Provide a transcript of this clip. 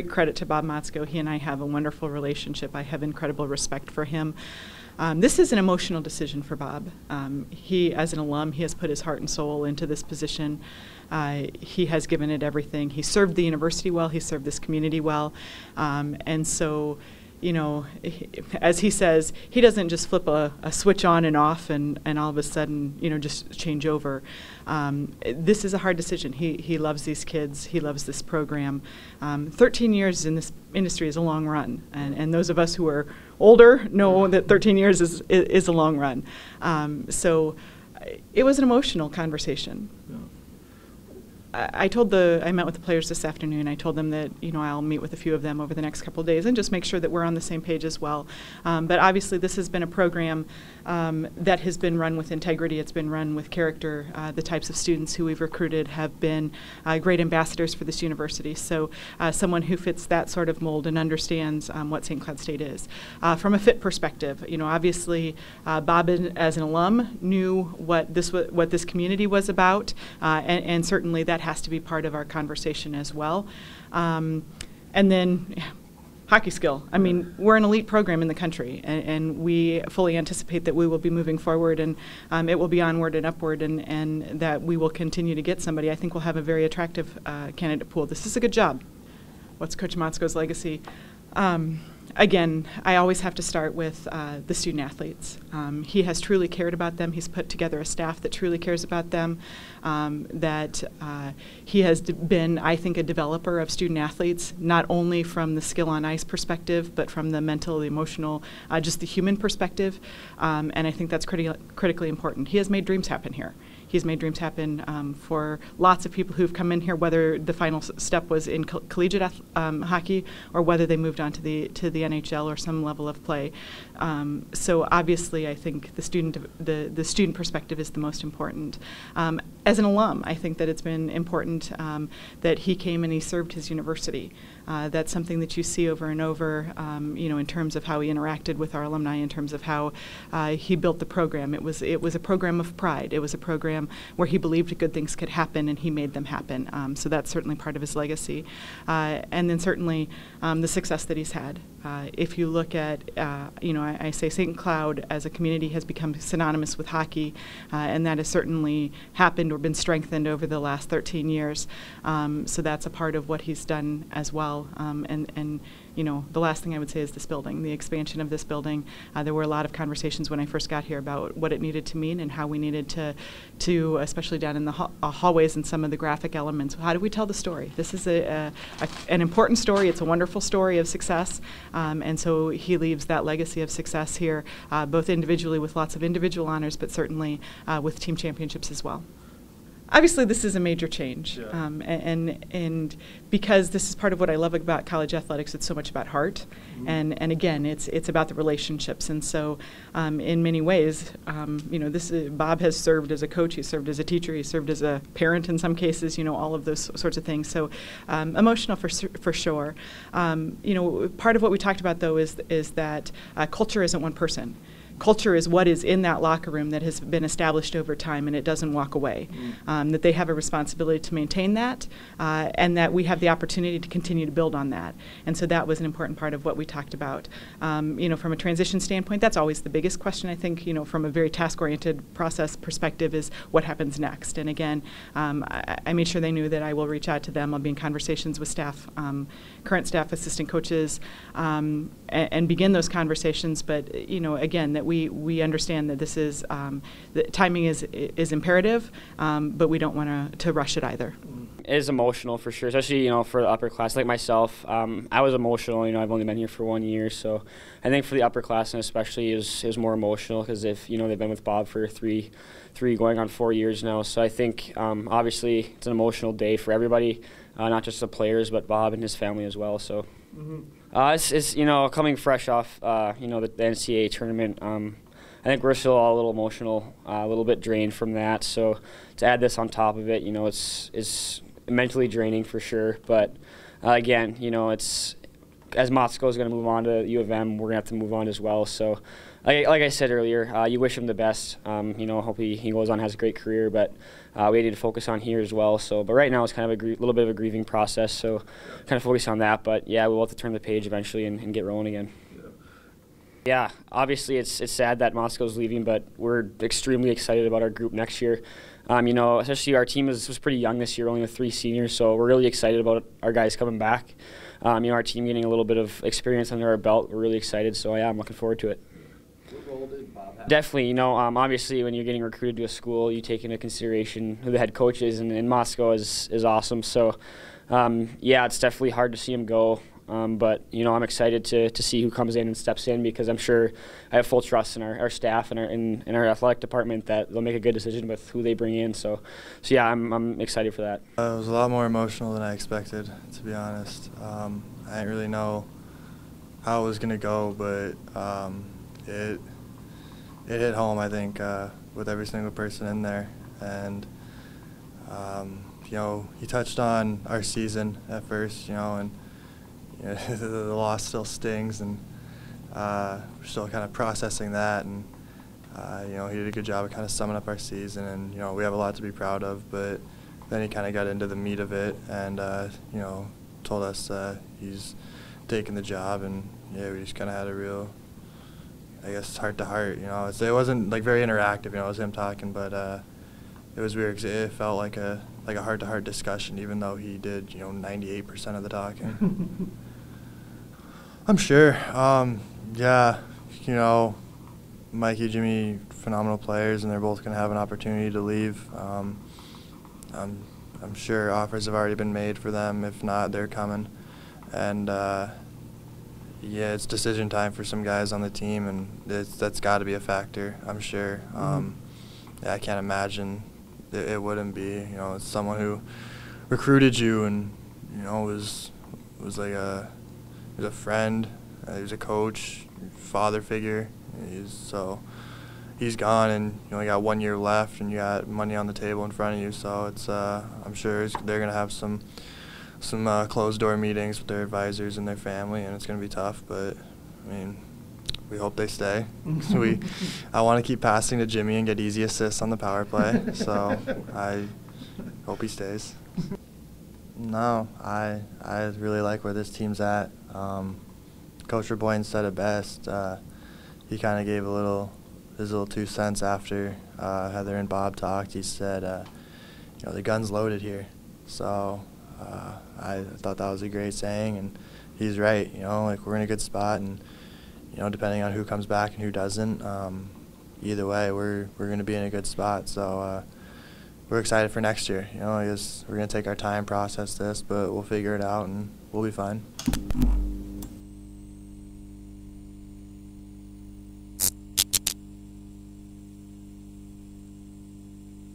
Credit to Bob Motzko. He and I have a wonderful relationship. I have incredible respect for him. This is an emotional decision for Bob. He, as an alum, he has put his heart and soul into this position. He has given it everything. He served the university well. He served this community well. And so, you know, as he says, he doesn't just flip a switch on and off and all of a sudden, you know, just change over. This is a hard decision. He loves these kids. He loves this program. 13 years in this industry is a long run. And those of us who are older know that 13 years is a long run. So it was an emotional conversation. Yeah. I met with the players this afternoon. I told them that, you know, I'll meet with a few of them over the next couple of days and just make sure that we're on the same page as well. But obviously this has been a program that has been run with integrity. It's been run with character. The types of students who we've recruited have been great ambassadors for this university. So someone who fits that sort of mold and understands what St. Cloud State is. From a fit perspective, you know, obviously Bob, as an alum, knew what this community was about, and certainly that has to be part of our conversation as well. And then hockey skill. I mean, we're an elite program in the country, and we fully anticipate that we will be moving forward, and it will be onward and upward, and that we will continue to get somebody. I think we'll have a very attractive candidate pool. This is a good job. What's Coach Motzko's legacy? Again, I always have to start with the student athletes. He has truly cared about them. He's put together a staff that truly cares about them, that he has been, I think, a developer of student athletes, not only from the skill on ice perspective, but from the mental, the emotional, just the human perspective, and I think that's critically important. He has made dreams happen here. He's made dreams happen for lots of people who've come in here, whether the final step was in collegiate hockey or whether they moved on to the NHL or some level of play. So obviously, I think the student perspective is the most important. As an alum, I think that it's been important that he came and he served his university. That's something that you see over and over, you know, in terms of how he interacted with our alumni, in terms of how he built the program. It was a program of pride. It was a program where he believed good things could happen, and he made them happen. So that's certainly part of his legacy. And then certainly the success that he's had. If you look at, you know, I say St. Cloud as a community has become synonymous with hockey, and that has certainly happened or been strengthened over the last 13 years. So that's a part of what he's done as well. And you know, the last thing I would say is this building, the expansion of this building. There were a lot of conversations when I first got here about what it needed to mean and how we needed to especially down in the hallways and some of the graphic elements. How do we tell the story? This is an important story. It's a wonderful story of success. And so he leaves that legacy of success here, both individually with lots of individual honors, but certainly with team championships as well. Obviously, this is a major change, yeah. And because this is part of what I love about college athletics, it's so much about heart, and again, it's about the relationships, and so in many ways, you know, Bob has served as a coach, he's served as a teacher, he's served as a parent in some cases, you know, all of those sorts of things. So emotional for sure. You know, part of what we talked about though is that culture isn't one person. Culture is what is in that locker room that has been established over time, and it doesn't walk away. That they have a responsibility to maintain that, and that we have the opportunity to continue to build on that. And so that was an important part of what we talked about. You know, from a transition standpoint, that's always the biggest question, I think, you know, from a very task-oriented process perspective is what happens next. And again, I made sure they knew that I will reach out to them. I'll be in conversations with staff, current staff, assistant coaches, and begin those conversations. But, you know, again, that we understand that this is the timing is imperative, but we don't want to rush it either. It is emotional for sure, especially, you know, for the upper class like myself. I was emotional. You know, I've only been here for 1 year, so I think for the upperclassmen especially it was more emotional because if you know they've been with Bob for three going on 4 years now. So I think obviously it's an emotional day for everybody, not just the players but Bob and his family as well. So. It's you know, coming fresh off you know, the NCAA tournament, I think we're still all a little emotional, a little bit drained from that. So to add this on top of it, you know, it's mentally draining for sure. But again, you know, it's as Motzko is going to move on to U of M, we're going to have to move on as well. So, like I said earlier, you wish him the best. Hope he goes on, has a great career, but we need to focus on here as well. So, but right now it's kind of a little bit of a grieving process, so kind of focus on that. But yeah, we'll have to turn the page eventually and get rolling again. Yeah, obviously it's sad that Motzko's leaving, but we're extremely excited about our group next year. Especially our team was pretty young this year, only with 3 seniors, so we're really excited about our guys coming back. Our team getting a little bit of experience under our belt. We're really excited, so yeah, I'm looking forward to it. What role did Bob have? Definitely, obviously when you're getting recruited to a school, you take into consideration who the head coach is, and Motzko is awesome. So, yeah, it's definitely hard to see him go. But I'm excited to see who comes in and steps in, because I'm sure I have full trust in our staff and in our athletic department that they'll make a good decision with who they bring in. So yeah, I'm excited for that. It was a lot more emotional than I expected, to be honest. I didn't really know how it was gonna go, but it hit home, I think, with every single person in there. And he touched on our season at first, and the loss still stings, and we're still kind of processing that. And he did a good job of kind of summing up our season, and we have a lot to be proud of. But then he kind of got into the meat of it, and told us he's taking the job, and yeah, we just kind of had a real, I guess, heart to heart. It wasn't like very interactive. It was him talking, but it was weird because it felt like a heart to heart discussion, even though he did 98% of the talking. I'm sure. Yeah, Mikey, Jimmy, phenomenal players, and they're both going to have an opportunity to leave. I'm sure offers have already been made for them. If not, they're coming. And yeah, it's decision time for some guys on the team, and that's got to be a factor, I'm sure. Yeah, I can't imagine it wouldn't be. It's someone who recruited you, and was like a friend. He was a coach, father figure. He's gone, and you got 1 year left, and you got money on the table in front of you. So it's I'm sure they're gonna have some closed door meetings with their advisors and their family, and it's gonna be tough. But I mean, we hope they stay. I want to keep passing to Jimmy and get easy assists on the power play. So I hope he stays. No, I really like where this team's at. Coach Reboyne said it best. He kind of gave his little 2 cents after Heather and Bob talked. He said, the gun's loaded here. So I thought that was a great saying, and he's right. We're in a good spot, and depending on who comes back and who doesn't, either way, we're going to be in a good spot. So we're excited for next year. I guess we're going to take our time, process this, but we'll figure it out, and we'll be fine.